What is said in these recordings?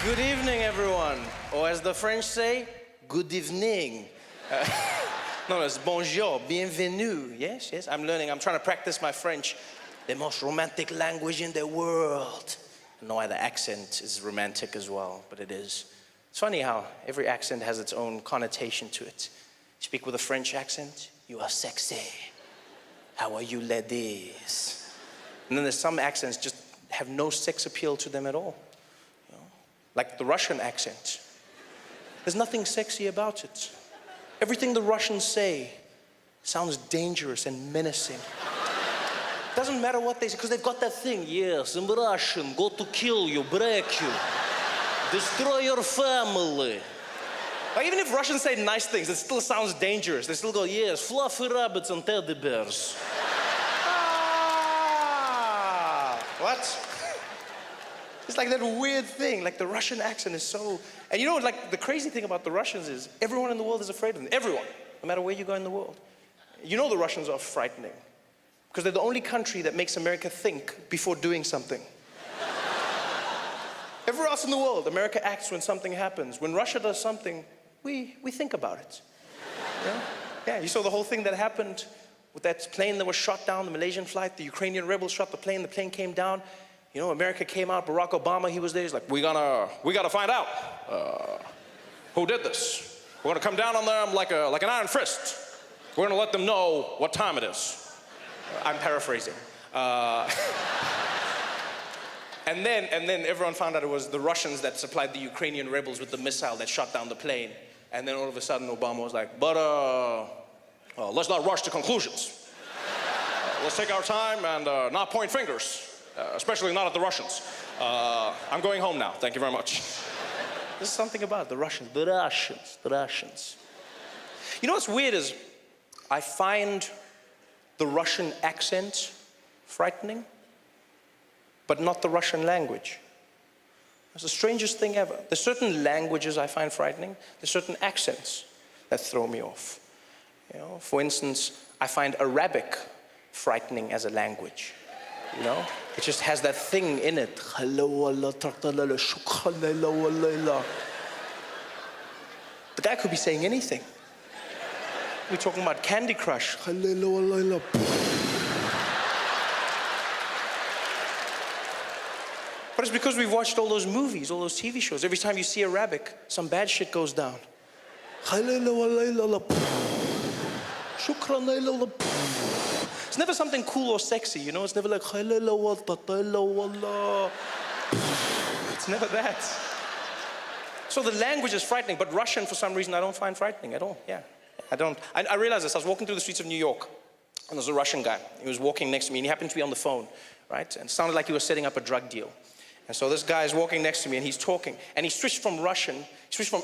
Good evening, everyone. Or as the French say, good evening. No, it's bonjour, bienvenue. Yes, yes, I'm learning. I'm trying to practice my French. The most romantic language in the world. I know why the accent is romantic as well, but it is. It's funny how every accent has its own connotation to it. You speak with a French accent, you are sexy. How are you, ladies? And then there's some accents just have no sex appeal to them at all. You know? Like the Russian accent. There's nothing sexy about it. Everything the Russians say sounds dangerous and menacing. Doesn't matter what they say, because they've got that thing. Yes, I'm Russian, go to kill you, break you, destroy your family. Like, even if Russians say nice things, it still sounds dangerous. They still go, yes, fluffy rabbits and teddy bears. What? It's like that weird thing, like the Russian accent is so... And you know, like, the crazy thing about the Russians is everyone in the world is afraid of them. Everyone, no matter where you go in the world. You know the Russians are frightening because they're the only country that makes America think before doing something. Everywhere else in the world, America acts when something happens. When Russia does something, we think about it. Yeah? Yeah, you saw the whole thing that happened with that plane that was shot down, the Malaysian flight. The Ukrainian rebels shot the plane came down. You know, America came out, Barack Obama, he was there. He's like, we gotta find out who did this. We're gonna come down on them like an iron fist. We're gonna let them know what time it is. I'm paraphrasing. And then everyone found out it was the Russians that supplied the Ukrainian rebels with the missile that shot down the plane. And then all of a sudden Obama was like, but let's not rush to conclusions. Let's take our time and not point fingers. Especially not at the Russians. I'm going home now. Thank you very much. There's something about the Russians. The Russians. You know what's weird is I find the Russian accent frightening, but not the Russian language. It's the strangest thing ever. There's certain languages I find frightening. There's certain accents that throw me off. You know, for instance, I find Arabic frightening as a language. You know, it just has that thing in it. The guy could be saying anything. We're talking about Candy Crush. But it's because we've watched all those movies, all those TV shows. Every time you see Arabic, some bad shit goes down. It's never something cool or sexy, you know? It's never like, it's never that. So the language is frightening, but Russian, for some reason, I don't find frightening at all. Yeah, I don't. I realized this. I was walking through the streets of New York, and there was a Russian guy. He was walking next to me, and he happened to be on the phone, right? And it sounded like he was setting up a drug deal. And so this guy is walking next to me, and he's talking. And he switched from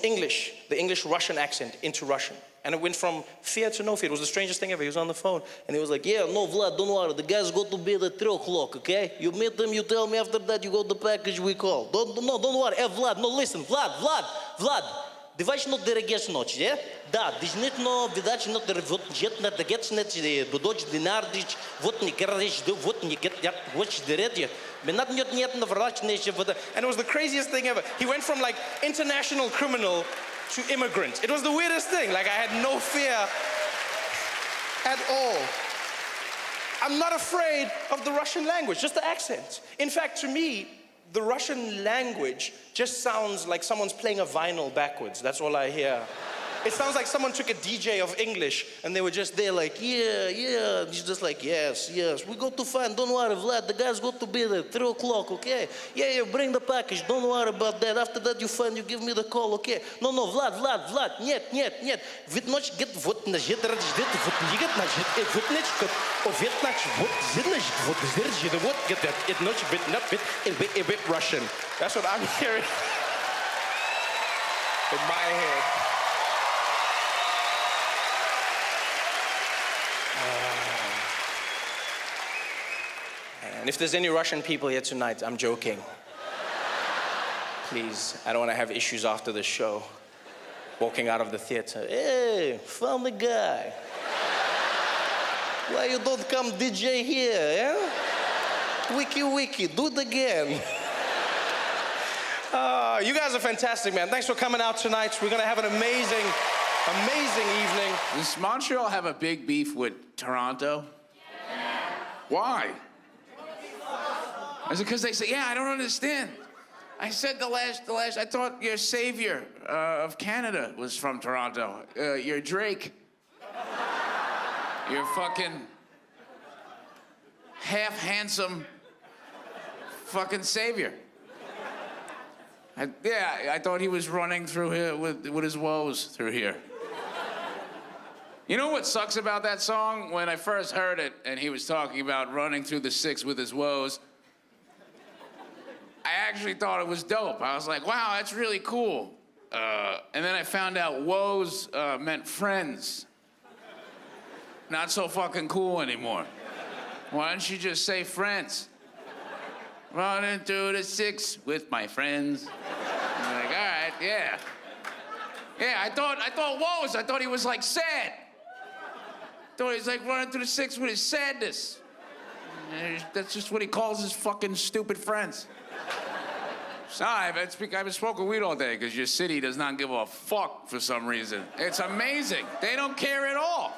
English, the English-Russian accent, into Russian. And it went from fear to no fear. It was the strangest thing ever. He was on the phone, and he was like, yeah, no, Vlad, don't worry. The guys go to bed at 3 o'clock, okay? You meet them, you tell me after that, you got the package we call. Don't worry. Hey, Vlad, no, listen. Vlad. Диваш но дерегеш ночь, yeah? Да, дижнет но видач но деревот jet на дегет нет будоч динардич вот не кердиш вот не get я вот дередje. Менат нет на врач не вода. And it was the craziest thing ever. He went from like international criminal to immigrant. It was the weirdest thing. Like I had no fear at all. I'm not afraid of the Russian language, just the accent. In fact, to me, the Russian language just sounds like someone's playing a vinyl backwards. That's all I hear. It sounds like someone took a DJ of English and they were just there like, yeah. He's just like, yes. We go to find, don't worry, Vlad, the guys got to be there, 3 o'clock, okay? Yeah, bring the package, don't worry about that. After that you find, you give me the call, okay? No, Vlad, нет. Ведь ночь get вот на жет радждет, вот не get на жет, вот ночь, овет ночь, вот зидночь, вот зирджи, вот get that, it ночь, a bit Russian. That's what I'm hearing in my head. And if there's any Russian people here tonight, I'm joking. Please, I don't want to have issues after the show. Walking out of the theater, hey, funny guy. Why you don't come DJ here, yeah? Wiki, do it again. You guys are fantastic, man. Thanks for coming out tonight. We're gonna have an amazing, amazing evening. Does Montreal have a big beef with Toronto? Yeah. Why? Is it because they say, yeah, I don't understand. I said the last, I thought your savior of Canada was from Toronto. You're Drake. You're fucking half-handsome fucking savior. I thought he was running through here with his woes through here. You know what sucks about that song? When I first heard it and he was talking about running through the six with his woes, I actually thought it was dope. I was like, wow, that's really cool. And then I found out woes meant friends. Not so fucking cool anymore. Why don't you just say friends? Running through the six with my friends. I'm like, all right, yeah. Yeah, I thought woes. I thought he was like sad. I thought he was like running through the six with his sadness. And that's just what he calls his fucking stupid friends. Sorry, I've been smoking weed all day because your city does not give a fuck for some reason. It's amazing. They don't care at all.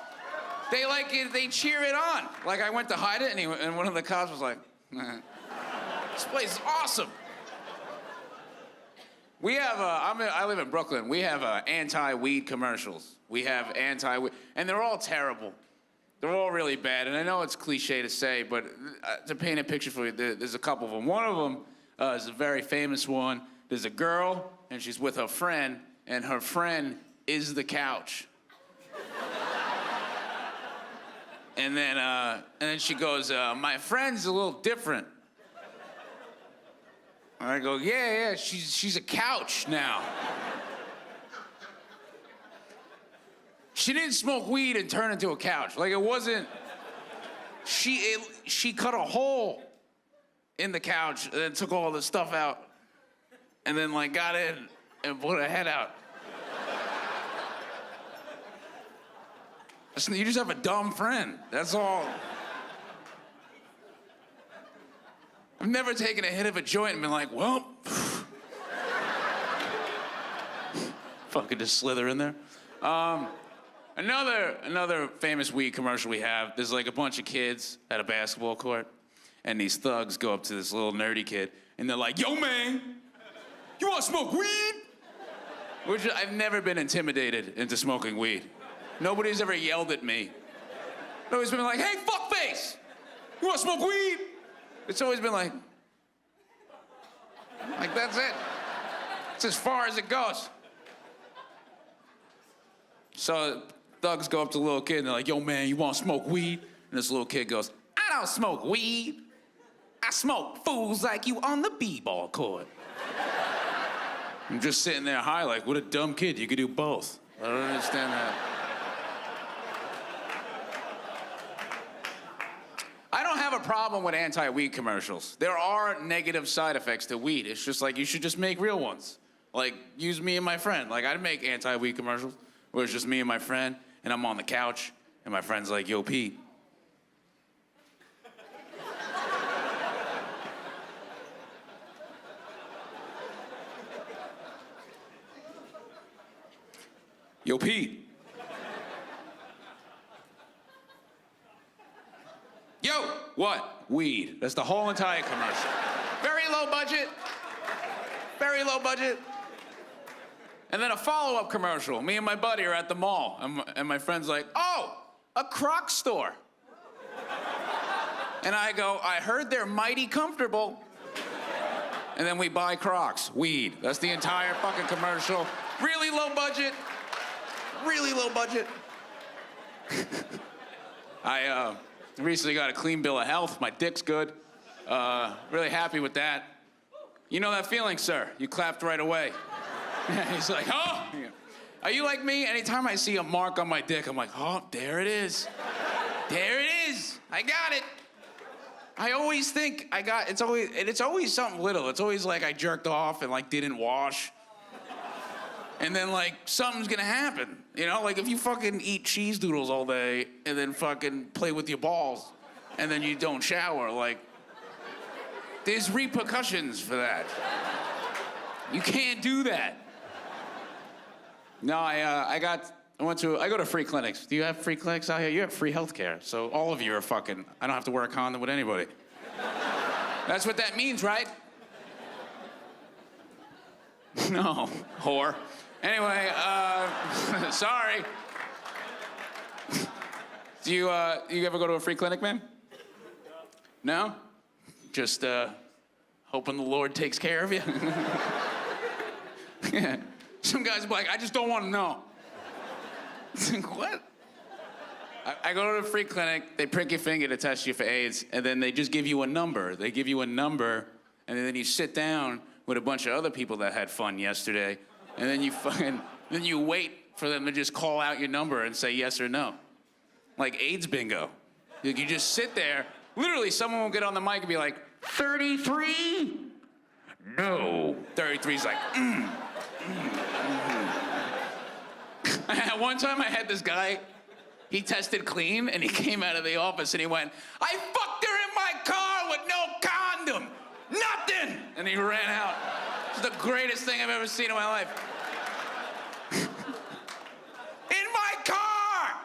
They like it, they cheer it on. Like I went to hide it and one of the cops was like, this place is awesome. We have, I live in Brooklyn. We have anti-weed commercials. We have anti-weed, and they're all terrible. They're all really bad, and I know it's cliche to say, but to paint a picture for you, there's a couple of them. One of them is a very famous one. There's a girl, and she's with her friend, and her friend is the couch. And then she goes, my friend's a little different. And I go, yeah, she's a couch now. She didn't smoke weed and turn into a couch. Like it wasn't, she cut a hole in the couch and then took all the stuff out and then like got in and put her head out. You just have a dumb friend, that's all. I've never taken a hit of a joint and been like, well, fucking just slither in there. Another famous weed commercial we have, there's like a bunch of kids at a basketball court, and these thugs go up to this little nerdy kid, and they're like, yo, man, you wanna smoke weed? Which I've never been intimidated into smoking weed. Nobody's ever yelled at me. Nobody's been like, hey, fuckface, you wanna smoke weed? It's always been like that's it. It's as far as it goes. So thugs go up to the little kid and they're like, yo man, you wanna smoke weed? And this little kid goes, I don't smoke weed. I smoke fools like you on the b-ball court. I'm just sitting there high like, what a dumb kid, you could do both. I don't understand that. I don't have a problem with anti-weed commercials. There are negative side effects to weed. It's just like, you should just make real ones. Like, use me and my friend. Like, I'd make anti-weed commercials where it's just me and my friend, and I'm on the couch, and my friend's like, yo, Pete. Yo, Pete. Yo, what? Weed. That's the whole entire commercial. Very low budget. Very low budget. And then a follow-up commercial. Me and my buddy are at the mall, and my friend's like, oh, a Crocs store. And I go, I heard they're mighty comfortable. And then we buy Crocs, weed. That's the entire fucking commercial. Really low budget. Really low budget. I recently got a clean bill of health. My dick's good. Really happy with that. You know that feeling, sir? You clapped right away. He's like, oh. Are you like me? Anytime I see a mark on my dick, I'm like, oh, there it is. There it is. I got it. I always think it's always something little. It's always like I jerked off and like didn't wash. And then like something's gonna happen. You know, like if you fucking eat cheese doodles all day and then fucking play with your balls and then you don't shower, like there's repercussions for that. You can't do that. No, I go to free clinics. Do you have free clinics out here? You have free healthcare. So all of you are fucking, I don't have to wear a condom with anybody. That's what that means, right? No, whore. Anyway, sorry. Do you ever go to a free clinic, man? No? Just hoping the Lord takes care of you? Yeah. Some guys are like, I just don't want to know. What? I go to a free clinic, they prick your finger to test you for AIDS, and then they just give you a number. They give you a number, and then you sit down with a bunch of other people that had fun yesterday, and then you wait for them to just call out your number and say yes or no. Like AIDS bingo. You just sit there, literally someone will get on the mic and be like, 33? No. 33's like, One time I had this guy, he tested clean and he came out of the office and he went, I fucked her in my car with no condom. Nothing. And he ran out. It's the greatest thing I've ever seen in my life. In my car!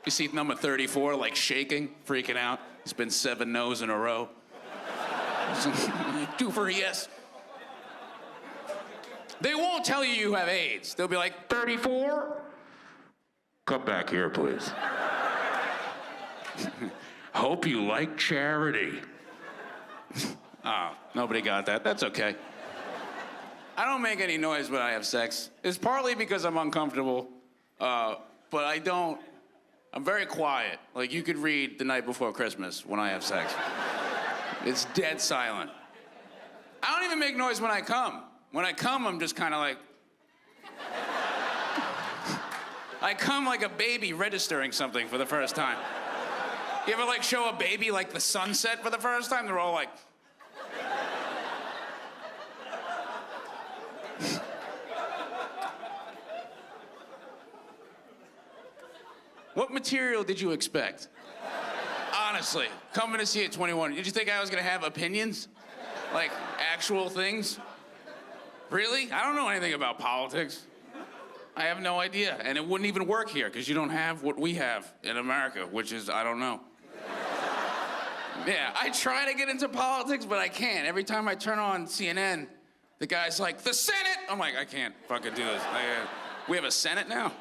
You see number 34 like shaking, freaking out. It's been 7 no's in a row. 2 for a yes. They won't tell you you have AIDS. They'll be like, 34? Come back here, please. Hope you like charity. Oh, nobody got that. That's okay. I don't make any noise when I have sex. It's partly because I'm uncomfortable, but I don't. I'm very quiet. Like, you could read The Night Before Christmas when I have sex. It's dead silent. I don't even make noise when I come. When I come, I'm just kind of like... I come like a baby registering something for the first time. You ever, like, show a baby, like, the sunset for the first time? They're all like... What material did you expect? Honestly, coming to see at 21, did you think I was gonna have opinions? Like, actual things? Really? I don't know anything about politics. I have no idea, and it wouldn't even work here, because you don't have what we have in America, which is, I don't know. Yeah, I try to get into politics, but I can't. Every time I turn on CNN, the guy's like, the Senate! I'm like, I can't fucking do this. We have a Senate now?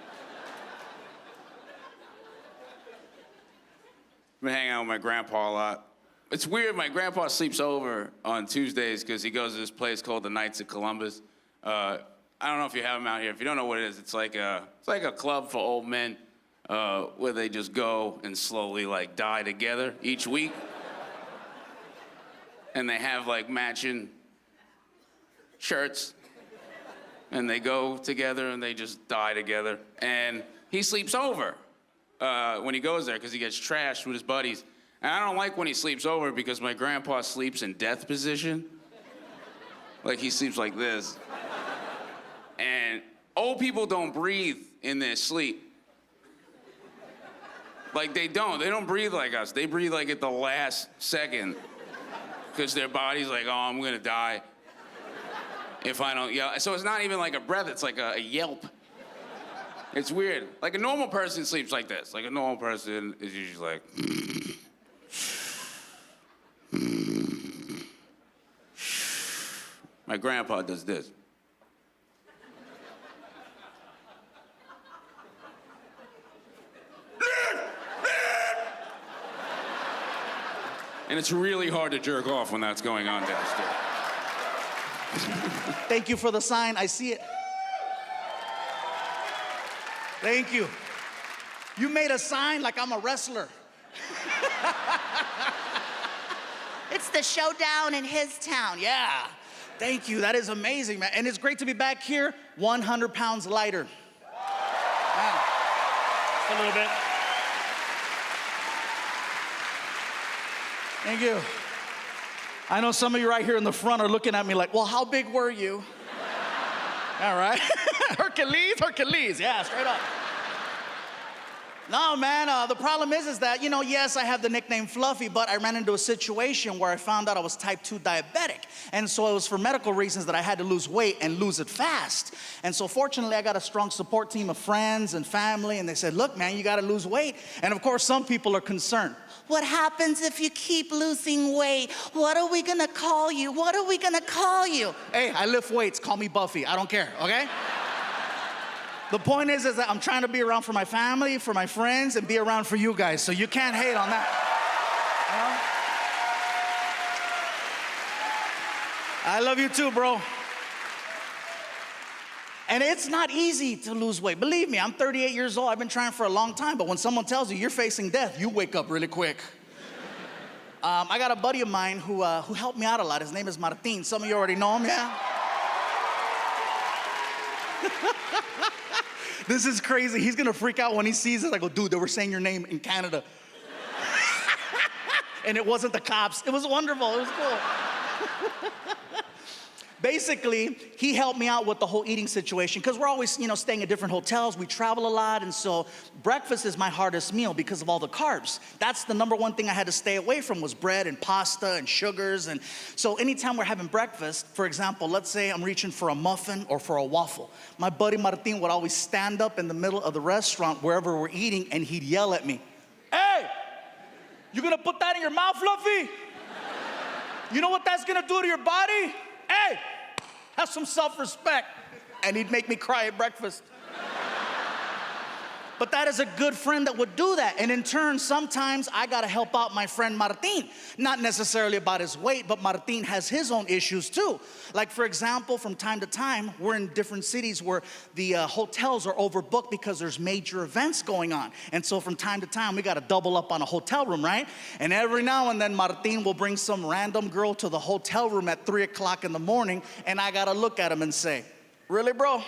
I've been hanging out with my grandpa a lot. It's weird, my grandpa sleeps over on Tuesdays because he goes to this place called the Knights of Columbus. I don't know if you have them out here. If you don't know what it is, it's like a club for old men where they just go and slowly like die together each week. And they have like matching shirts. And they go together and they just die together. And he sleeps over when he goes there because he gets trashed with his buddies. And I don't like when he sleeps over because my grandpa sleeps in death position. Like he sleeps like this. And old people don't breathe in their sleep. Like they don't breathe like us. They breathe like at the last second. Because their body's like, oh, I'm gonna die if I don't yell. So it's not even like a breath, it's like a yelp. It's weird. Like a normal person sleeps like this. Like a normal person is usually like, my grandpa does this. And it's really hard to jerk off when that's going on downstairs. Thank you for the sign. I see it. Thank you. You made a sign like I'm a wrestler. It's the showdown in his town. Yeah. Thank you. That is amazing, man. And it's great to be back here, 100 pounds lighter. Wow. Just a little bit. Thank you. I know some of you right here in the front are looking at me like, well, how big were you? All right. Hercules. Yeah, straight up. No, man, the problem is that, yes, I have the nickname Fluffy, but I ran into a situation where I found out I was type 2 diabetic. And so it was for medical reasons that I had to lose weight and lose it fast. And so fortunately, I got a strong support team of friends and family, and they said, look, man, you gotta lose weight. And of course, some people are concerned. What happens if you keep losing weight? What are we gonna call you? What are we gonna call you? Hey, I lift weights, call me Buffy, I don't care, okay? The point is that I'm trying to be around for my family, for my friends, and be around for you guys, so you can't hate on that. I love you too, bro. And it's not easy to lose weight. Believe me, I'm 38 years old. I've been trying for a long time, but when someone tells you you're facing death, you wake up really quick. I got a buddy of mine who helped me out a lot. His name is Martin. Some of you already know him, yeah? This is crazy. He's gonna freak out when he sees it. I go, dude, they were saying your name in Canada. And it wasn't the cops. It was wonderful. It was cool. Basically, he helped me out with the whole eating situation because we're always, staying at different hotels. We travel a lot, and so breakfast is my hardest meal because of all the carbs. That's the number one thing I had to stay away from was bread and pasta and sugars. And so anytime we're having breakfast, for example, let's say I'm reaching for a muffin or for a waffle. My buddy Martin would always stand up in the middle of the restaurant wherever we're eating, and he'd yell at me, "Hey, you gonna put that in your mouth, Fluffy? You know what that's gonna do to your body? Hey, have some self-respect." And he'd make me cry at breakfast. But that is a good friend that would do that. And in turn, sometimes I gotta help out my friend Martin. Not necessarily about his weight, but Martin has his own issues too. Like for example, from time to time, we're in different cities where the hotels are overbooked because there's major events going on. And so from time to time, we gotta double up on a hotel room, right? And every now and then, Martin will bring some random girl to the hotel room at 3 o'clock in the morning, and I gotta look at him and say, "Really, bro?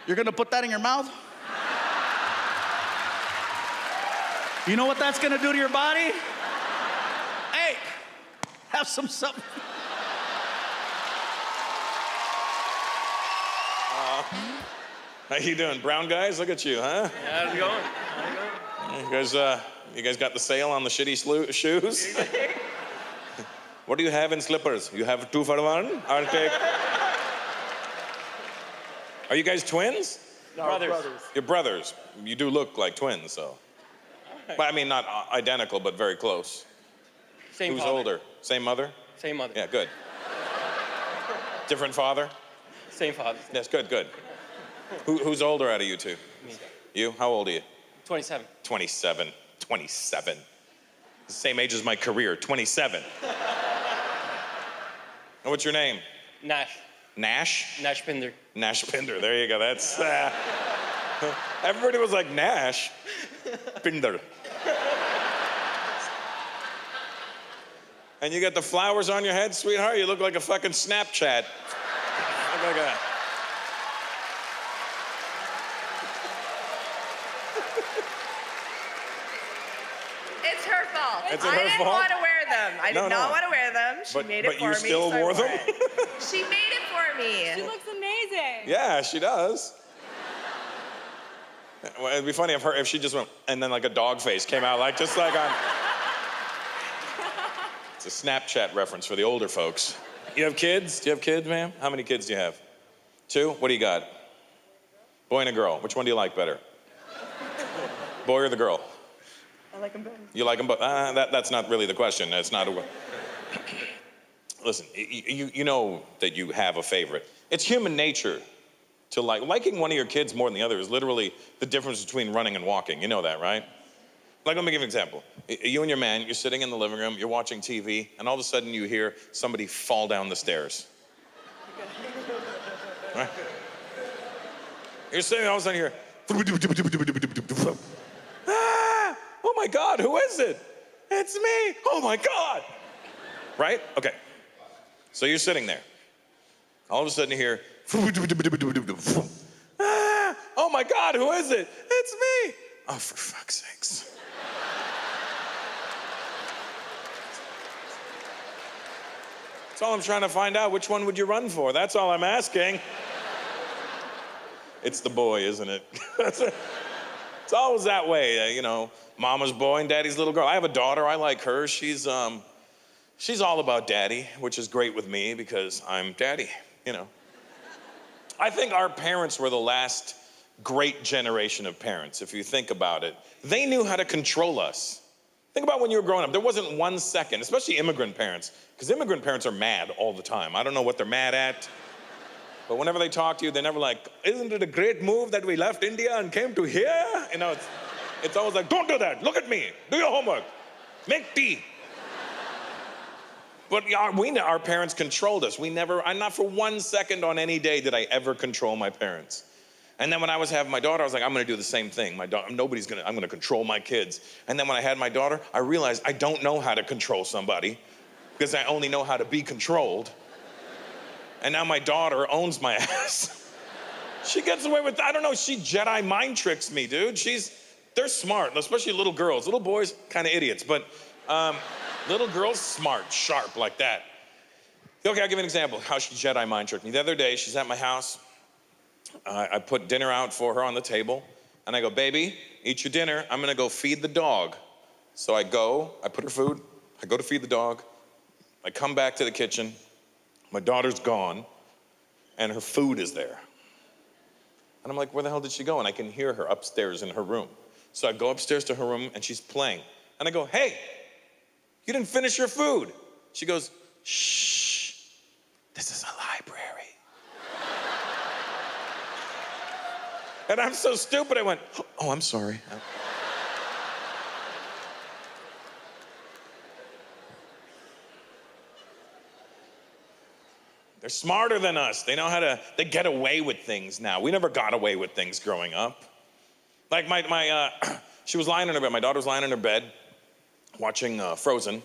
You're gonna put that in your mouth? You know what that's gonna do to your body? Hey, have some stuff." How you doing, brown guys? Look at you, huh? How's it going? You guys got the sale on the shitty shoes? What do you have in slippers? You have 2 for 1? I'll take. Are you guys twins? No, brothers. You're brothers. You do look like twins, so. But I mean, not identical, but very close. Same Who's father. older? Same mother? Same mother. Yeah, good. Different father? Same father. Yes, good. Who's older out of you two? Me. You? How old are you? 27. 27. 27. The same age as my career, 27. And what's your name? Nash. Nash? Nash Pinder. Nash Pinder, there you go, that's... everybody was like, Nash Pinder. And you got the flowers on your head, sweetheart? You look like a fucking Snapchat. Look like a... It's her fault. It's her I didn't fault? want to wear them. I did not want to wear them. She made it for me. But you still wore them? She made it for me. She looks amazing. Yeah, she does. Well, it'd be funny if she just went, and then like a dog face came out, like just like on... It's a Snapchat reference for the older folks. You have kids? Do you have kids, ma'am? How many kids do you have? 2? What do you got? Boy and a girl. Which one do you like better? Boy or the girl? I like them both. You like them both? That's not really the question. That's not a... Listen, you know that you have a favorite. It's human nature to liking one of your kids more than the other is literally the difference between running and walking. You know that, right? Like, let me give you an example. You and your man, you're sitting in the living room, you're watching TV, and all of a sudden you hear somebody fall down the stairs. Right? You're sitting, all of a sudden you hear... Ah! Oh my God, who is it? It's me. Oh my God. Right? Okay. So you're sitting there. All of a sudden you hear... Ah! Oh my God, who is it? It's me. Oh, for fuck's sakes. That's all I'm trying to find out. Which one would you run for? That's all I'm asking. It's the boy, isn't it? It's It's always that way, you know, mama's boy and daddy's little girl. I have a daughter, I like her. She's all about daddy, which is great with me because I'm daddy, you know. I think our parents were the last great generation of parents, if you think about it. They knew how to control us. Think about when you were growing up. There wasn't 1 second, especially immigrant parents, because immigrant parents are mad all the time. I don't know what they're mad at. But whenever they talk to you, they're never like, isn't it a great move that we left India and came to here? You know, it's always like, don't do that. Look at me. Do your homework. Make tea. But our parents controlled us. I'm not for 1 second on any day did I ever control my parents. And then when I was having my daughter, I was like, I'm gonna do the same thing. I'm gonna control my kids. And then when I had my daughter, I realized I don't know how to control somebody because I only know how to be controlled. And now my daughter owns my ass. She gets away with, I don't know, she Jedi mind tricks me, dude. They're smart, especially little girls. Little boys, kind of idiots, but little girls, smart, sharp, like that. Okay, I'll give you an example of how she Jedi mind tricked me. The other day, she's at my house. I put dinner out for her on the table, and I go, baby, eat your dinner. I'm gonna go feed the dog. So I put her food, I go to feed the dog. I come back to the kitchen. My daughter's gone, and her food is there. And I'm like, where the hell did she go? And I can hear her upstairs in her room. So I go upstairs to her room, and she's playing. And I go, hey, you didn't finish your food. She goes, shh, this is a library. And I'm so stupid, I went, oh, I'm sorry. They're smarter than us. They know how they get away with things now. We never got away with things growing up. Like she was lying in her bed, my daughter's lying in her bed watching Frozen.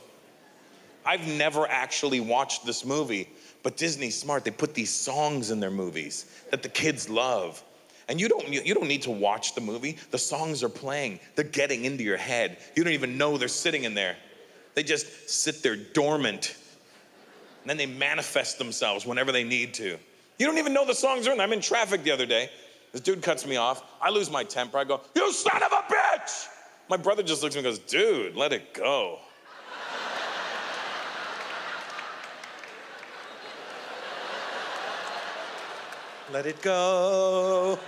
I've never actually watched this movie, but Disney's smart. They put these songs in their movies that the kids love. And you don't need to watch the movie. The songs are playing. They're getting into your head. You don't even know they're sitting in there. They just sit there dormant. And then they manifest themselves whenever they need to. You don't even know the songs are in there. I'm in traffic the other day. This dude cuts me off. I lose my temper. I go, you son of a bitch! My brother just looks at me and goes, dude, let it go. Let it go.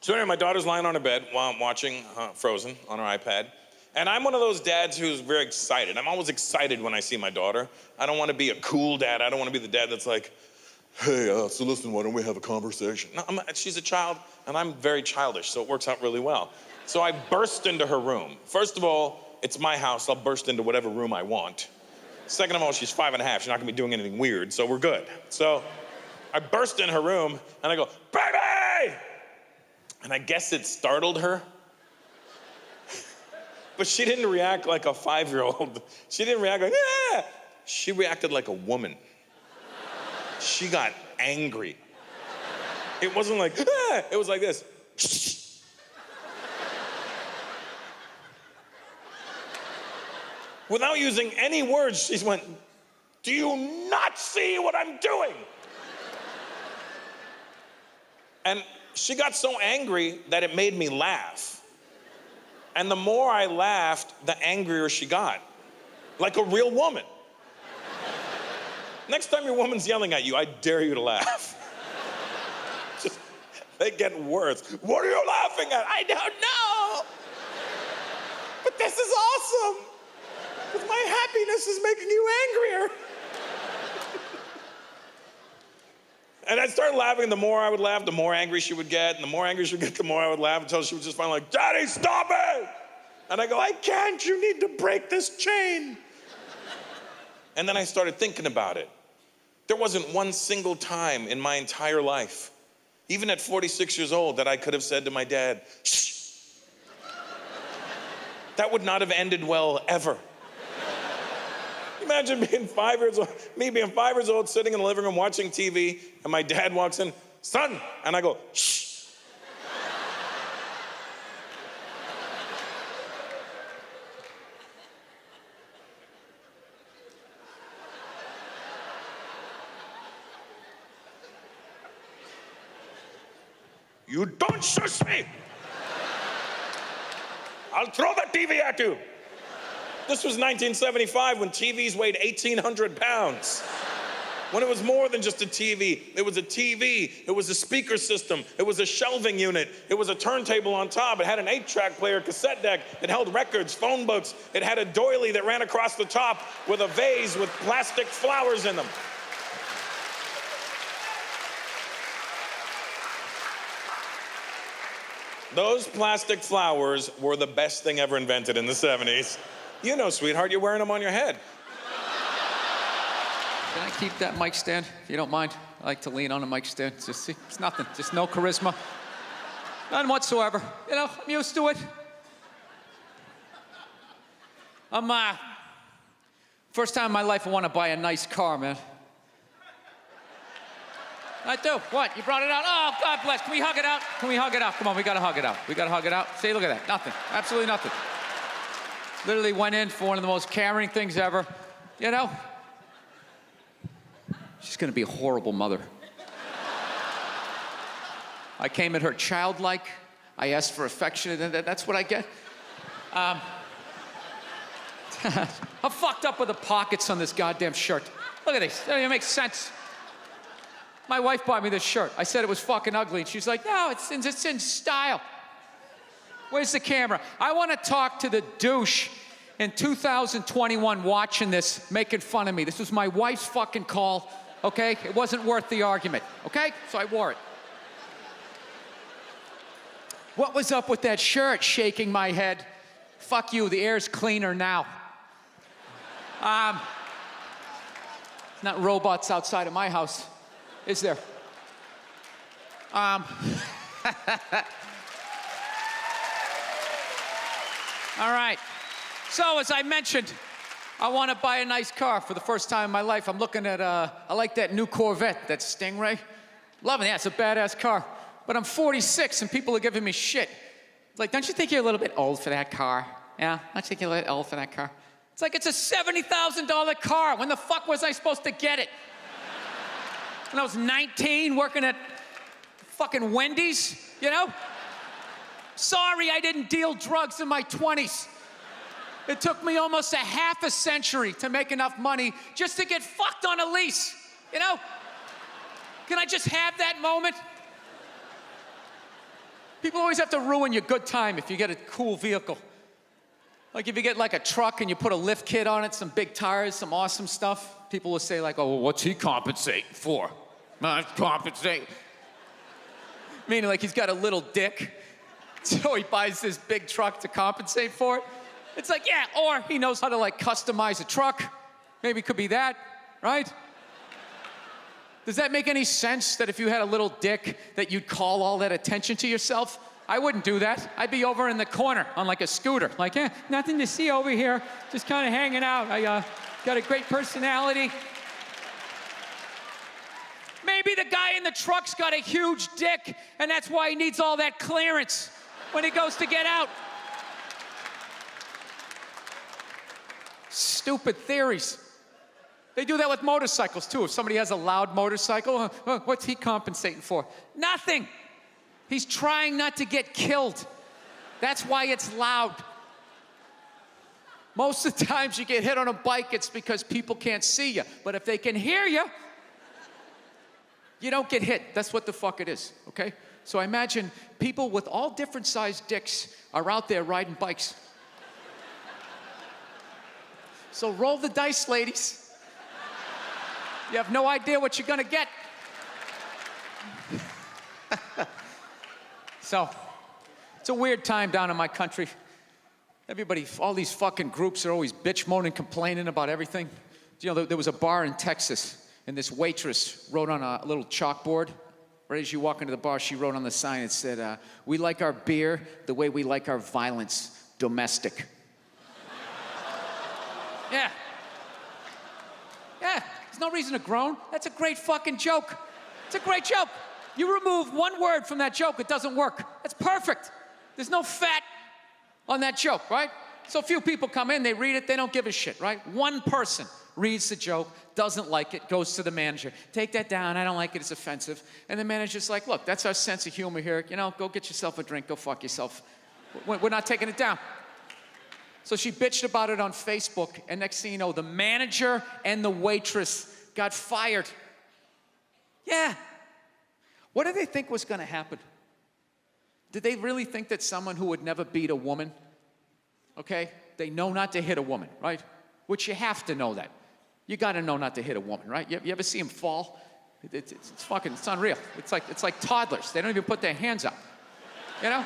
So anyway, my daughter's lying on her bed while I'm watching Frozen on her iPad. And I'm one of those dads who's very excited. I'm always excited when I see my daughter. I don't want to be a cool dad. I don't want to be the dad that's like, hey, so listen, why don't we have a conversation? No, she's a child, and I'm very childish, so it works out really well. So I burst into her room. First of all, it's my house. I'll burst into whatever room I want. Second of all, she's 5.5. She's not going to be doing anything weird, so we're good. So I burst in her room, and I go, baby! And I guess it startled her. But she didn't react like a 5-year-old. She didn't react like, yeah. She reacted like a woman. She got angry. It wasn't like, ah. It was like this. Without using any words, she went, do you not see what I'm doing? And she got so angry that it made me laugh. And the more I laughed, the angrier she got. Like a real woman. Next time your woman's yelling at you, I dare you to laugh. They get worse. What are you laughing at? I don't know. But this is awesome. Because my happiness is making you angrier. And I started laughing. The more I would laugh, the more angry she would get. And the more angry she would get, the more I would laugh until she was just finally like, Daddy, stop it! And I go, I can't. You need to break this chain. And then I started thinking about it. There wasn't one single time in my entire life, even at 46 years old, that I could have said to my dad, shh. That would not have ended well ever. Imagine being 5 years old, me being 5 years old, sitting in the living room watching TV, and my dad walks in, son, and I go, shh. You don't shush me! I'll throw the TV at you! This was 1975 when TVs weighed 1,800 pounds. When it was more than just a TV. It was a TV, it was a speaker system, it was a shelving unit, it was a turntable on top, it had an 8-track player, cassette deck, it held records, phone books, it had a doily that ran across the top with a vase with plastic flowers in them. Those plastic flowers were the best thing ever invented in the 70s. You know, sweetheart, you're wearing them on your head. Can I keep that mic stand, if you don't mind? I like to lean on a mic stand. Just see, it's nothing. Just no charisma. None whatsoever. You know, I'm used to it. First time in my life I want to buy a nice car, man. I do. What? You brought it out? Oh, God bless. Can we hug it out? Can we hug it out? Come on, we gotta hug it out. We gotta hug it out. See, look at that. Nothing. Absolutely nothing. Literally went in for one of the most caring things ever. You know? She's gonna be a horrible mother. I came at her childlike. I asked for affection, and that's what I get. I'm fucked up with the pockets on this goddamn shirt. Look at this. It doesn't even make sense. My wife bought me this shirt. I said it was fucking ugly, and she's like, no, it's in style. Where's the camera? I want to talk to the douche in 2021 watching this, making fun of me. This was my wife's fucking call, okay? It wasn't worth the argument, okay? So I wore it. What was up with that shirt? Shaking my head. Fuck you, the air's cleaner now. Not robots outside of my house, is there? All right. So, as I mentioned, I want to buy a nice car for the first time in my life. I'm looking at, I like that new Corvette, that Stingray. Loving it, yeah, it's a badass car. But I'm 46 and people are giving me shit. It's like, don't you think you're a little bit old for that car? Yeah, don't you think you're a little old for that car? It's like, it's a $70,000 car. When the fuck was I supposed to get it? When I was 19, working at fucking Wendy's, you know? Sorry, I didn't deal drugs in my 20s. It took me almost a half a century to make enough money just to get fucked on a lease, you know? Can I just have that moment? People always have to ruin your good time if you get a cool vehicle. Like if you get like a truck and you put a lift kit on it, some big tires, some awesome stuff, people will say like, oh, well, what's he compensating for? Not compensate. Meaning like he's got a little dick, so he buys this big truck to compensate for it. It's like, yeah, or he knows how to like customize a truck. Maybe it could be that, right? Does that make any sense that if you had a little dick that you'd call all that attention to yourself? I wouldn't do that. I'd be over in the corner on like a scooter. Like, nothing to see over here. Just kind of hanging out. I got a great personality. Maybe the guy in the truck's got a huge dick and that's why he needs all that clearance when he goes to get out. Stupid theories. They do that with motorcycles too. If somebody has a loud motorcycle, what's he compensating for? Nothing. He's trying not to get killed. That's why it's loud. Most of the times you get hit on a bike, it's because people can't see you. But if they can hear you, you don't get hit. That's what the fuck it is, okay? So I imagine people with all different sized dicks are out there riding bikes. So roll the dice, ladies. You have no idea what you're gonna get. So, it's a weird time down in my country. Everybody, all these fucking groups are always bitch moaning, complaining about everything. You know, there was a bar in Texas, and this waitress wrote on a little chalkboard. Right as you walk into the bar, she wrote on the sign, it said, we like our beer the way we like our violence, domestic. Yeah. Yeah, there's no reason to groan. That's a great fucking joke. It's a great joke. You remove one word from that joke, it doesn't work. That's perfect. There's no fat on that joke, right? So few people come in, they read it, they don't give a shit, right? One person reads the joke, doesn't like it, goes to the manager. Take that down, I don't like it, it's offensive. And the manager's like, look, that's our sense of humor here. You know, go get yourself a drink, go fuck yourself. We're not taking it down. So she bitched about it on Facebook, and next thing you know, the manager and the waitress got fired. Yeah. What did they think was gonna happen? Did they really think that someone who would never beat a woman, okay, they know not to hit a woman, right? Which you have to know that. You gotta know not to hit a woman, right? You ever see them fall? It's fucking, it's unreal. It's like toddlers. They don't even put their hands up, you know?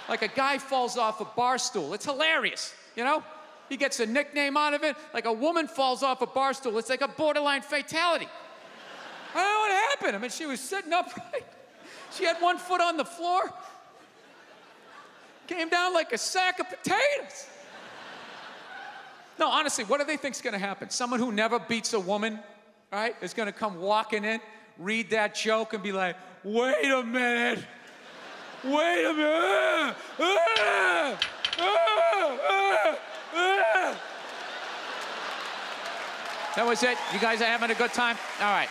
Like a guy falls off a bar stool. It's hilarious, you know? He gets a nickname out of it. Like a woman falls off a bar stool. It's like a borderline fatality. I don't know what happened. I mean, she was sitting upright. She had one foot on the floor. Came down like a sack of potatoes. No, honestly, what do they think's gonna happen? Someone who never beats a woman, right, is gonna come walking in, read that joke, and be like, wait a minute. Wait a minute. That was it. You guys are having a good time? All right.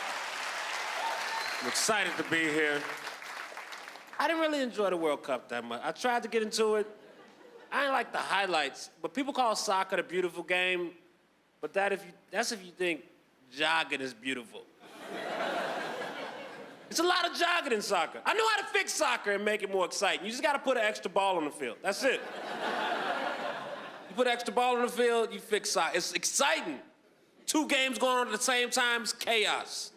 I'm excited to be here. I didn't really enjoy the World Cup that much. I tried to get into it. I didn't like the highlights, but people call soccer the beautiful game, but that's if you think jogging is beautiful. It's a lot of jogging in soccer. I know how to fix soccer and make it more exciting. You just gotta put an extra ball on the field. That's it. You put an extra ball on the field, you fix soccer. It's exciting. 2 games going on at the same time is chaos.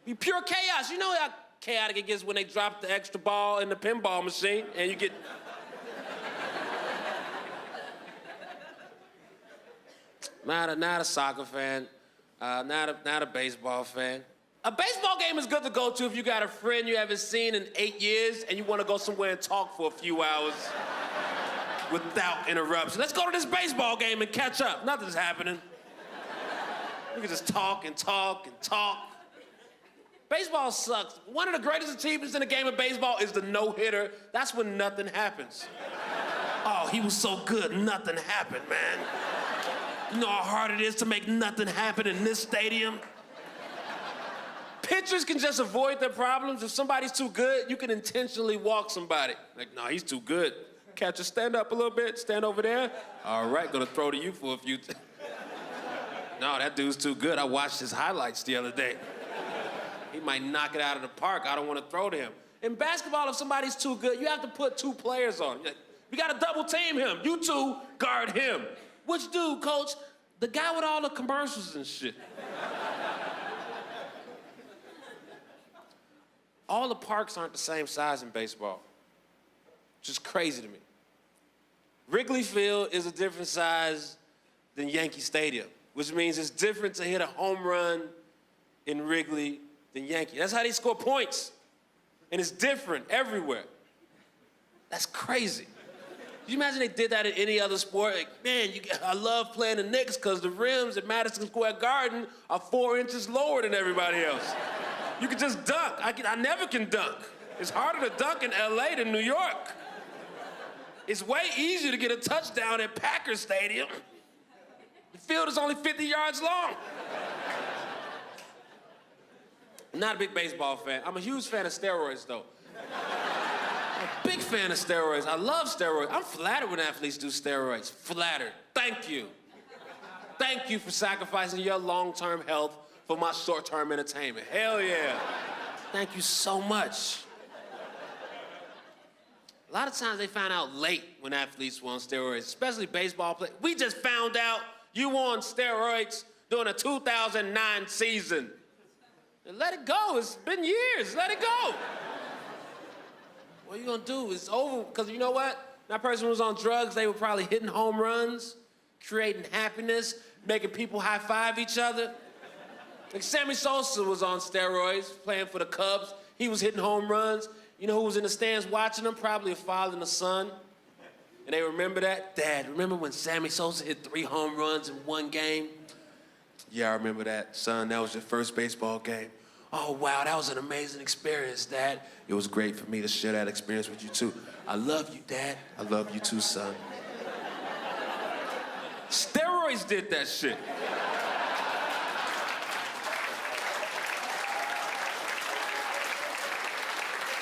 Be pure chaos. You know how chaotic it gets when they drop the extra ball in the pinball machine and you get... Not a soccer fan, not a baseball fan. A baseball game is good to go to if you got a friend you haven't seen in 8 years and you want to go somewhere and talk for a few hours without interruption. Let's go to this baseball game and catch up. Nothing's happening. We can just talk and talk and talk. Baseball sucks. One of the greatest achievements in the game of baseball is the no-hitter. That's when nothing happens. Oh, he was so good, nothing happened, man. You know how hard it is to make nothing happen in this stadium? Pitchers can just avoid their problems. If somebody's too good, you can intentionally walk somebody. Like, no, he's too good. Catcher, stand up a little bit, stand over there. All right, gonna throw to you for a few. No, that dude's too good. I watched his highlights the other day. He might knock it out of the park. I don't want to throw to him. In basketball, if somebody's too good, you have to put 2 players on. You got to double team him. You 2 guard him. Which dude, coach? The guy with all the commercials and shit. All the parks aren't the same size in baseball, which is crazy to me. Wrigley Field is a different size than Yankee Stadium, which means it's different to hit a home run in Wrigley than Yankee. That's how they score points. And it's different everywhere. That's crazy. Can you imagine they did that in any other sport? Like, man, I love playing the Knicks because the rims at Madison Square Garden are 4 inches lower than everybody else. You can just dunk. I never can dunk. It's harder to dunk in LA than New York. It's way easier to get a touchdown at Packer Stadium. The field is only 50 yards long. I'm not a big baseball fan. I'm a huge fan of steroids, though. I'm a big fan of steroids. I love steroids. I'm flattered when athletes do steroids. Flattered. Thank you. Thank you for sacrificing your long-term health for my short-term entertainment. Hell yeah. Thank you so much. A lot of times they find out late when athletes were on steroids, especially baseball players. We just found out you were on steroids during the 2009 season. Let it go. It's been years. Let it go. What are you gonna do? It's over. Because you know what? That person was on drugs. They were probably hitting home runs, creating happiness, making people high-five each other. Like Sammy Sosa was on steroids, playing for the Cubs. He was hitting home runs. You know who was in the stands watching them? Probably a father and a son. And they remember that? Dad, remember when Sammy Sosa hit 3 home runs in 1 game? Yeah, I remember that. Son, that was your first baseball game. Oh, wow, that was an amazing experience, Dad. It was great for me to share that experience with you, too. I love you, Dad. I love you, too, son. Steroids did that shit.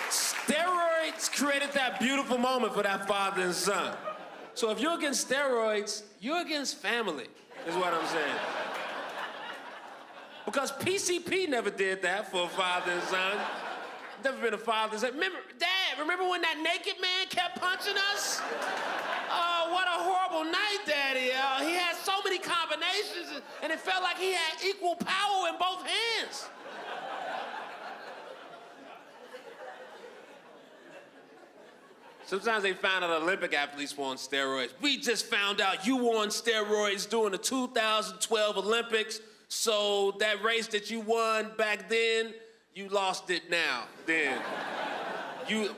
Steroids created that beautiful moment for that father and son. So if you're against steroids, you're against family, is what I'm saying. Because PCP never did that for a father and son. Never been a father and son. Remember when that naked man kept punching us? Oh, what a horrible night, Daddy. He had so many combinations, and it felt like he had equal power in both hands. Sometimes they find out Olympic athletes were on steroids. We just found out you were on steroids during the 2012 Olympics, so that race that you won back then, you lost it now, then.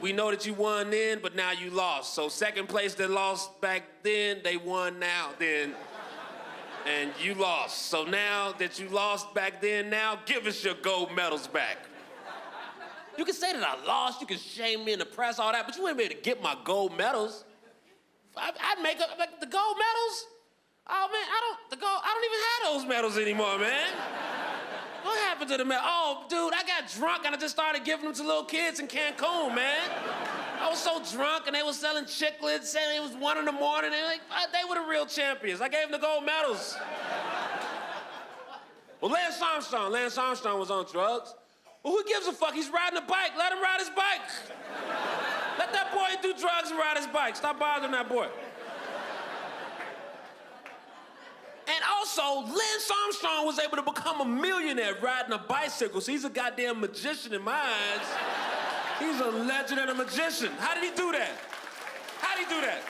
We know that you won then, but now you lost. So second place that lost back then, they won now, then. And you lost. So now that you lost back then, now give us your gold medals back. You can say that I lost, you can shame me in the press, all that, but you ain't able to get my gold medals. I'd make up, like, the gold medals? Oh, man, I don't even have those medals anymore, man. What happened to the medals? Oh, dude, I got drunk and I just started giving them to little kids in Cancun, man. I was so drunk and they were selling chiclets, saying it was 1 in the morning, and they were the real champions. I gave them the gold medals. Well, Lance Armstrong was on drugs. Well, who gives a fuck? He's riding a bike. Let him ride his bike. Let that boy do drugs and ride his bike. Stop bothering that boy. And also, Lance Armstrong was able to become a millionaire riding a bicycle, so he's a goddamn magician in my eyes. He's a legend and a magician. How did he do that? How did he do that?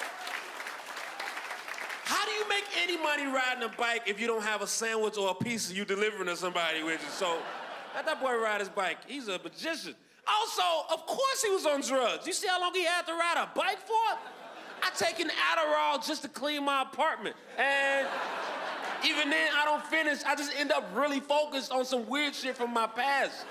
How do you make any money riding a bike if you don't have a sandwich or a pizza you delivering to somebody with you? So, let that boy ride his bike. He's a magician. Also, of course he was on drugs. You see how long he had to ride a bike for? I take an Adderall just to clean my apartment. And even then, I don't finish. I just end up really focused on some weird shit from my past.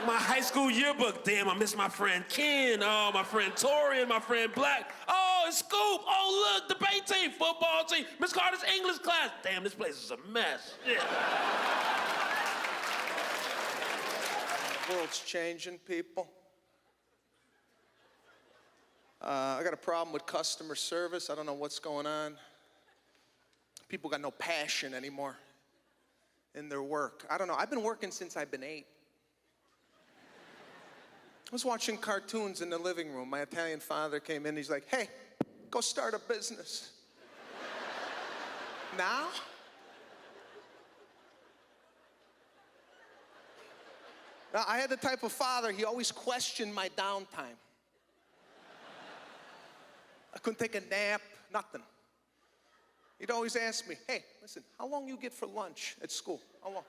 My high school yearbook. Damn, I miss my friend Ken. Oh, my friend Torian, my friend Black. Oh, it's Scoop. Oh, look, debate team, football team, Miss Carter's English class. Damn, this place is a mess. Shit. The world's changing, people. I got a problem with customer service. I don't know what's going on. People got no passion anymore in their work. I don't know. I've been working since I've been 8. I was watching cartoons in the living room. My Italian father came in. He's like, hey, go start a business. Now? Now, I had the type of father, he always questioned my downtime. I couldn't take a nap, nothing. He'd always ask me, hey, listen, how long you get for lunch at school? How long?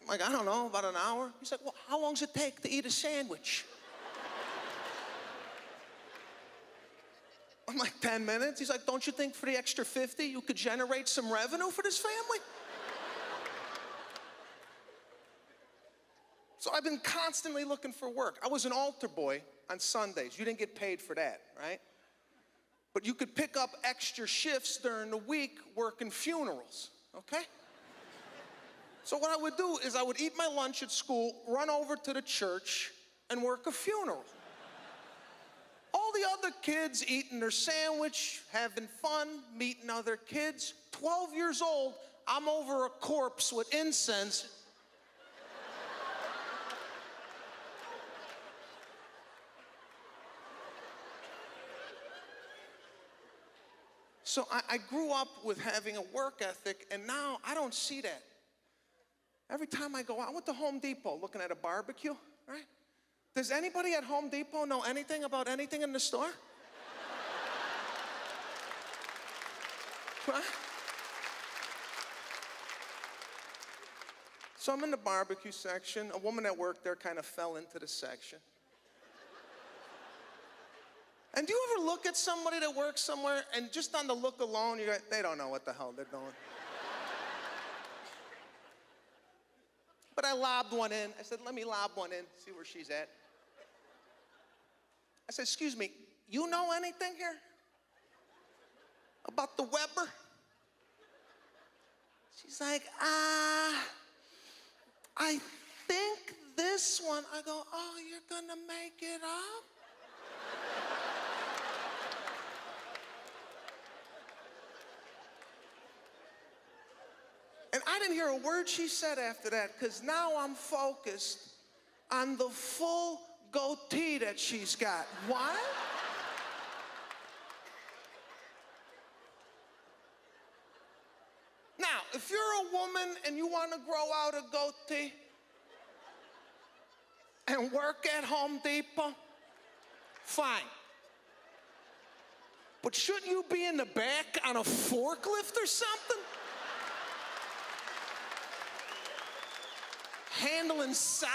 I'm like, I don't know, about an hour. He's like, well, how long does it take to eat a sandwich? I'm like, 10 minutes? He's like, don't you think for the extra 50 you could generate some revenue for this family? So I've been constantly looking for work. I was an altar boy on Sundays. You didn't get paid for that, right? But you could pick up extra shifts during the week working funerals, okay? So what I would do is I would eat my lunch at school, run over to the church, and work a funeral. All the other kids eating their sandwich, having fun, meeting other kids. 12 years old, I'm over a corpse with incense. So I grew up with having a work ethic, and now I don't see that. Every time I go out, I went to Home Depot looking at a barbecue, right? Does anybody at Home Depot know anything about anything in the store? Huh? So I'm in the barbecue section. A woman that worked there kind of fell into the section. And do you ever look at somebody that works somewhere and just on the look alone, you go, they don't know what the hell they're doing. But I lobbed one in. I said, let me lob one in, see where she's at. I said, excuse me, you know anything here about the Weber? She's like, I think this one. I go, oh, you're gonna make it up? And I didn't hear a word she said after that, because now I'm focused on the full goatee that she's got. Why? Now, if you're a woman and you want to grow out a goatee and work at Home Depot, fine. But shouldn't you be in the back on a forklift or something? Handling sod?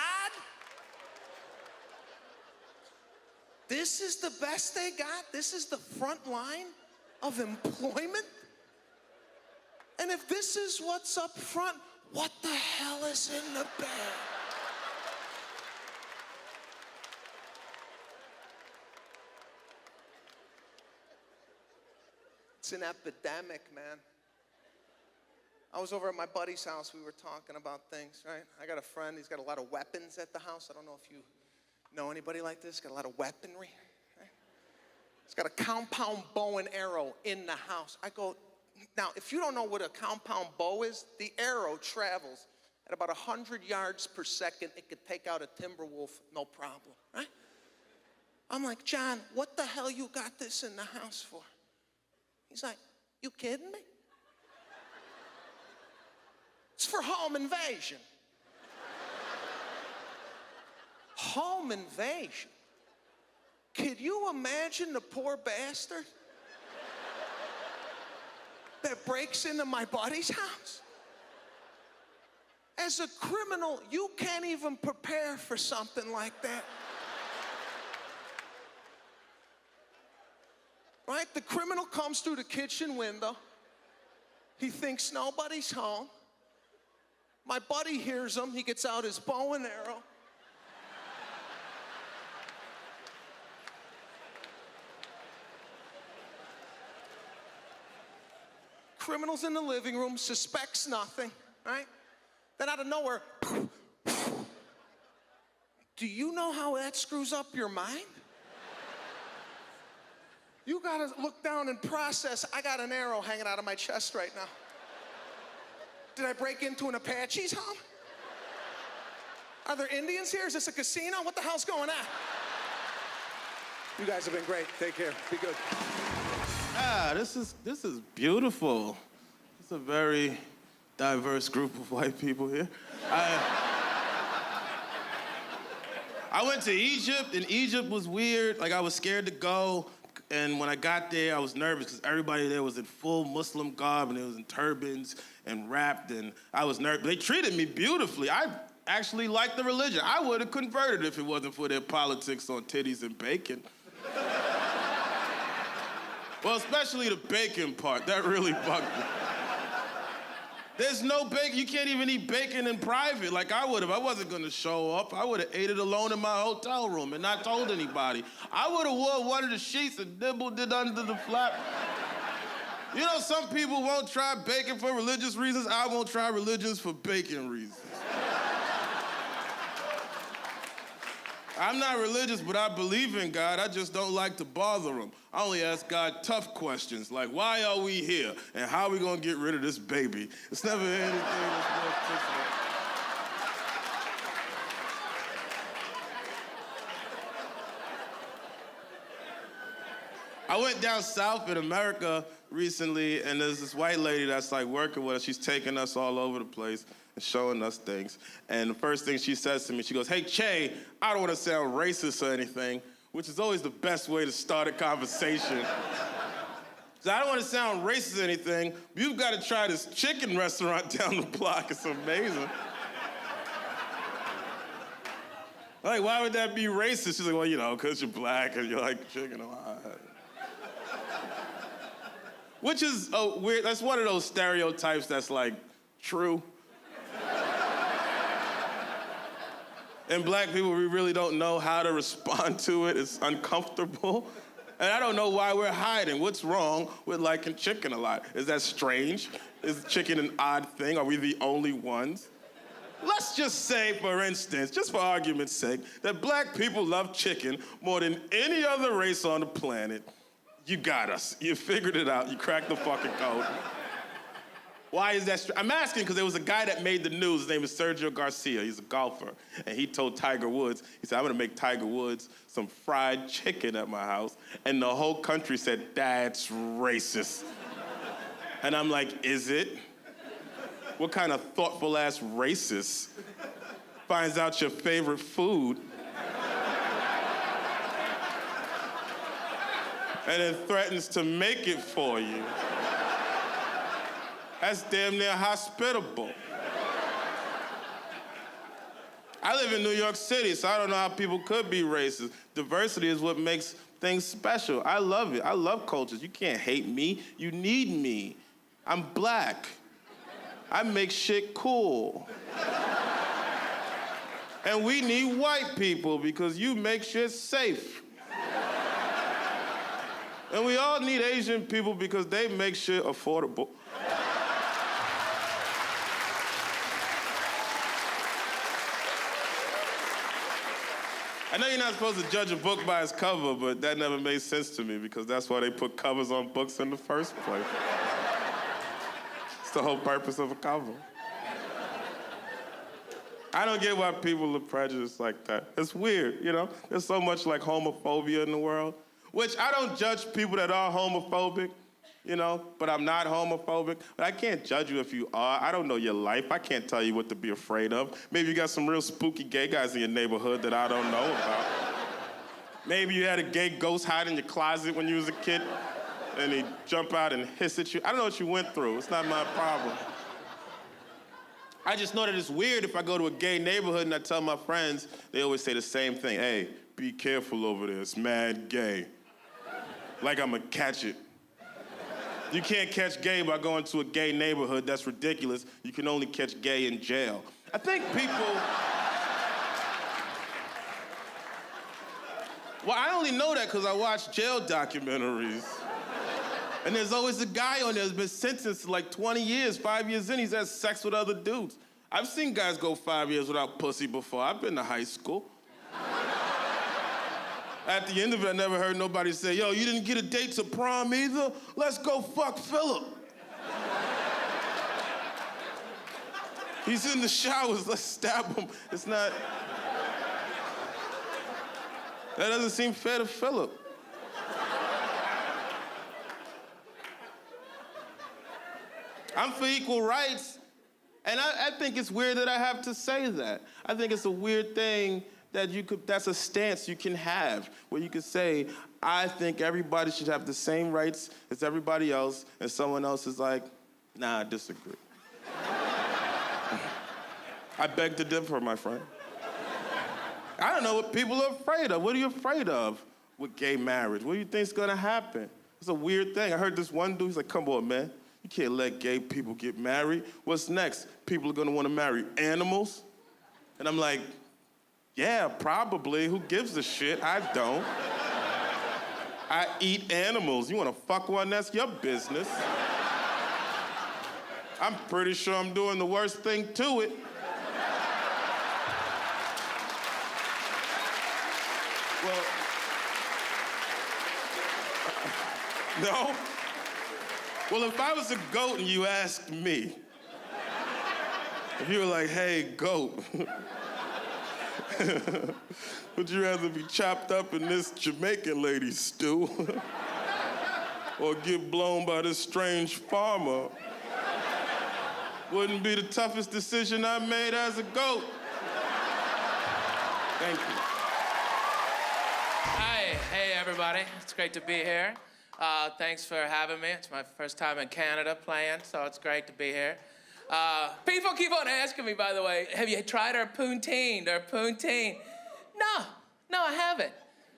This is the best they got? This is the front line of employment? And if this is what's up front, what the hell is in the back? It's an epidemic, man. I was over at my buddy's house. We were talking about things, right? I got a friend. He's got a lot of weapons at the house. I don't know if you know anybody like this. Got a lot of weaponry, right? He's got a compound bow and arrow in the house. I go, now, if you don't know what a compound bow is, the arrow travels at about 100 yards per second. It could take out a timber wolf, no problem, right? I'm like, John, what the hell you got this in the house for? He's like, you kidding me? It's for home invasion. Home invasion? Could you imagine the poor bastard that breaks into my buddy's house? As a criminal, you can't even prepare for something like that. Right? The criminal comes through the kitchen window. He thinks nobody's home. My buddy hears him. He gets out his bow and arrow. Criminal's in the living room, suspects nothing, right? Then out of nowhere, do you know how that screws up your mind? You gotta look down and process, I got an arrow hanging out of my chest right now. Did I break into an Apache's home? Are there Indians here? Is this a casino? What the hell's going on? You guys have been great. Take care. Be good. This is beautiful. It's a very diverse group of white people here. I went to Egypt, and Egypt was weird. Like, I was scared to go. And when I got there, I was nervous because everybody there was in full Muslim garb and they was in turbans and wrapped, and I was nervous. They treated me beautifully. I actually liked the religion. I would have converted if it wasn't for their politics on titties and bacon. Well, especially the bacon part. That really bugged me. There's no bacon. You can't even eat bacon in private like I would have. I wasn't going to show up. I would have ate it alone in my hotel room and not told anybody. I would have wore one of the sheets and nibbled it under the flap. You know, some people won't try bacon for religious reasons. I won't try religions for bacon reasons. I'm not religious, but I believe in God. I just don't like to bother him. I only ask God tough questions, like, why are we here? And how are we gonna get rid of this baby? It's never anything that's more difficult. I went down south in America recently, and there's this white lady that's like working with us. She's taking us all over the place and showing us things. And the first thing she says to me, she goes, hey, Che, I don't want to sound racist or anything, which is always the best way to start a conversation. So I don't want to sound racist or anything, but you've got to try this chicken restaurant down the block. It's amazing. Like, why would that be racist? She's like, well, you know, because you're black and you like chicken. Which is weird. That's one of those stereotypes that's like true. And black people, we really don't know how to respond to it. It's uncomfortable. And I don't know why we're hiding. What's wrong with liking chicken a lot? Is that strange? Is chicken an odd thing? Are we the only ones? Let's just say, for instance, just for argument's sake, that black people love chicken more than any other race on the planet. You got us. You figured it out. You cracked the fucking code. Why is that? I'm asking because there was a guy that made the news. His name is Sergio Garcia. He's a golfer. And he told Tiger Woods, he said, I'm gonna make Tiger Woods some fried chicken at my house. And the whole country said, that's racist. And I'm like, is it? What kind of thoughtful ass racist finds out your favorite food and then threatens to make it for you? That's damn near hospitable. I live in New York City, so I don't know how people could be racist. Diversity is what makes things special. I love it. I love cultures. You can't hate me. You need me. I'm black. I make shit cool. And we need white people because you make shit safe. And we all need Asian people because they make shit affordable. I know you're not supposed to judge a book by its cover, but that never made sense to me because that's why they put covers on books in the first place. It's the whole purpose of a cover. I don't get why people are prejudiced like that. It's weird, you know? There's so much like homophobia in the world, which I don't judge people that are homophobic, you know, but I'm not homophobic. But I can't judge you if you are. I don't know your life. I can't tell you what to be afraid of. Maybe you got some real spooky gay guys in your neighborhood that I don't know about. Maybe you had a gay ghost hide in your closet when you was a kid and he'd jump out and hiss at you. I don't know what you went through. It's not my problem. I just know that it's weird if I go to a gay neighborhood and I tell my friends, they always say the same thing. Hey, be careful over there. It's mad gay. Like I'm gonna catch it. You can't catch gay by going to a gay neighborhood. That's ridiculous. You can only catch gay in jail. I think people... Well, I only know that because I watch jail documentaries. And there's always a guy on there that's been sentenced to like 20 years, 5 years in, he's had sex with other dudes. I've seen guys go 5 years without pussy before. I've been to high school. At the end of it, I never heard nobody say, yo, you didn't get a date to prom either? Let's go fuck Philip. He's in the showers, let's stab him. It's not... That doesn't seem fair to Philip. I'm for equal rights, and I think it's weird that I have to say that. I think it's a weird thing that that's a stance you can have, where you can say, I think everybody should have the same rights as everybody else, and someone else is like, nah, I disagree. I beg to differ, my friend. I don't know what people are afraid of. What are you afraid of with gay marriage? What do you think's gonna happen? It's a weird thing. I heard this one dude, he's like, come on, man. You can't let gay people get married. What's next? People are gonna wanna marry animals? And I'm like, yeah, probably. Who gives a shit? I don't. I eat animals. You wanna fuck one? That's your business. I'm pretty sure I'm doing the worst thing to it. Well, no? Well, if I was a goat and you asked me, if you were like, hey, goat, would you rather be chopped up in this Jamaican lady's stew or get blown by this strange farmer? Wouldn't be the toughest decision I made as a goat. Thank you. Hi, hey everybody. It's great to be here. Thanks for having me. It's my first time in Canada playing, so it's great to be here. People keep on asking me, by the way, have you tried our poutine? No, I haven't.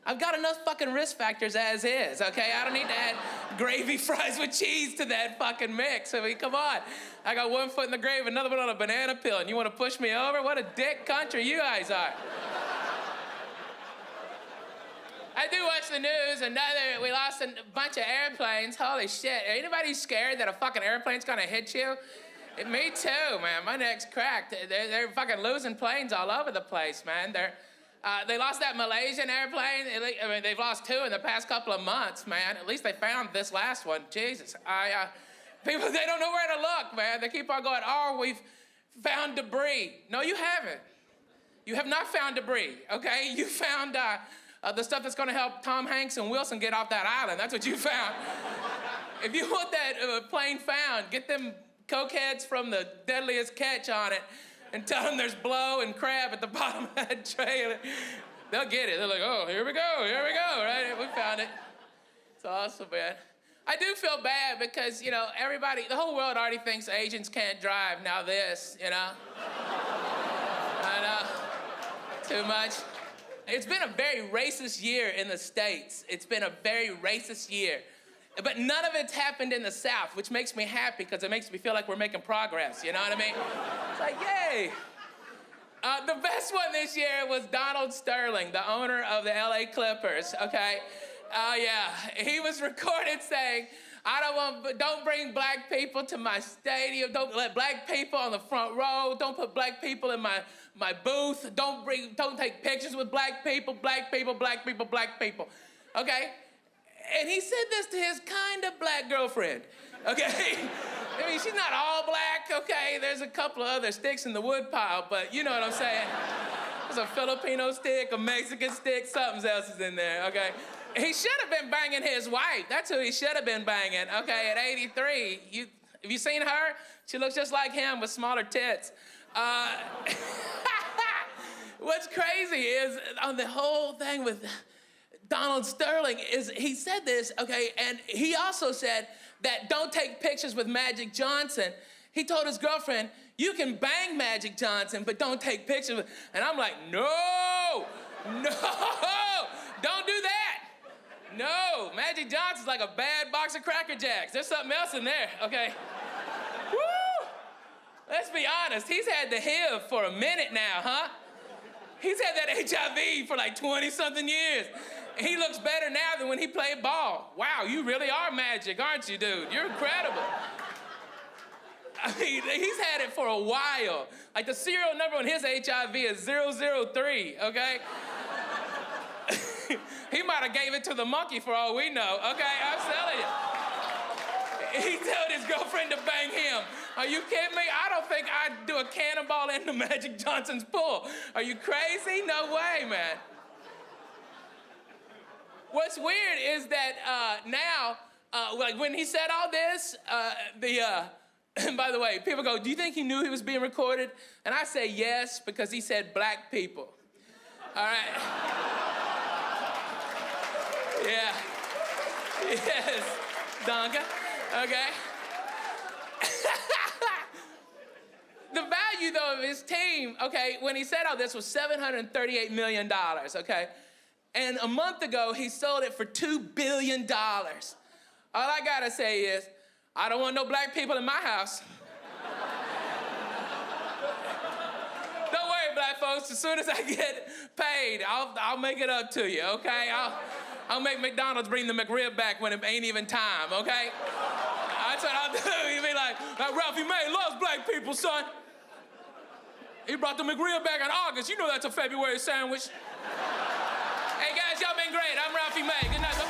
I've got enough fucking risk factors as is, okay? I don't need to add gravy fries with cheese to that fucking mix. I mean, come on. I got one foot in the grave, another one on a banana peel, and you want to push me over? What a dick country you guys are. I do watch the news. We lost a bunch of airplanes. Holy shit. Anybody scared that a fucking airplane's gonna hit you? Me too, man. My neck's cracked. They're fucking losing planes all over the place, man. They lost that Malaysian airplane. I mean, they've lost 2 in the past couple of months, man. At least they found this last one. Jesus. People, they don't know where to look, man. They keep on going, oh, we've found debris. No, you haven't. You have not found debris, okay? You found the stuff that's gonna help Tom Hanks and Wilson get off that island. That's what you found. If you want that plane found, get them cokeheads from the Deadliest Catch on it and tell them there's blow and crab at the bottom of that trailer. They'll get it. They're like, oh, here we go, right? We found it. It's awesome, man. I do feel bad because, you know, the whole world already thinks Asians can't drive. Now this, you know? I know. Too much. It's been a very racist year in the States. It's been a very racist year. But none of it's happened in the South, which makes me happy because it makes me feel like we're making progress, you know what I mean? It's like, yay. The best one this year was Donald Sterling, the owner of the LA Clippers, okay? Yeah, he was recorded saying, don't bring black people to my stadium. Don't let black people on the front row. Don't put black people in my booth. Don't take pictures with black people, okay? And he said this to his kind of black girlfriend, okay? I mean, she's not all black, okay? There's a couple of other sticks in the wood pile, but you know what I'm saying. There's a Filipino stick, a Mexican stick, something else is in there, okay? He should have been banging his wife. That's who he should have been banging, okay, at 83. Have you seen her? She looks just like him with smaller tits. What's crazy is on the whole thing with Donald Sterling is he said this, okay, and he also said that don't take pictures with Magic Johnson. He told his girlfriend, you can bang Magic Johnson, but don't take pictures with, and I'm like, no, don't do that. No, Magic Johnson's like a bad box of Cracker Jacks. There's something else in there, okay? Woo! Let's be honest, he's had the HIV for a minute now, huh? He's had that HIV for like 20-something years. And he looks better now than when he played ball. Wow, you really are magic, aren't you, dude? You're incredible. I mean, he's had it for a while. Like the serial number on his HIV is 003, okay? He might have gave it to the monkey for all we know, okay? I'm telling you. He told his girlfriend to bang him. Are you kidding me? I don't think I'd do a cannonball into Magic Johnson's pool. Are you crazy? No way, man. What's weird is that now, like when he said all this, by the way, people go, do you think he knew he was being recorded? And I say yes, because he said black people. All right? Yeah. Yes, Donka. Okay. The value, though, of his team, okay, when he said all this was $738 million, okay? And a month ago, he sold it for $2 billion. All I gotta say is, I don't want no black people in my house. Don't worry, black folks. As soon as I get paid, I'll make it up to you, okay? I'll make McDonald's bring the McRib back when it ain't even time, okay? That's what I'll do. You'll be like, Ralphie May loves black people, son. He brought the McRib back in August. You know that's a February sandwich. Hey, guys, y'all been great. I'm Ralphie May. Good night.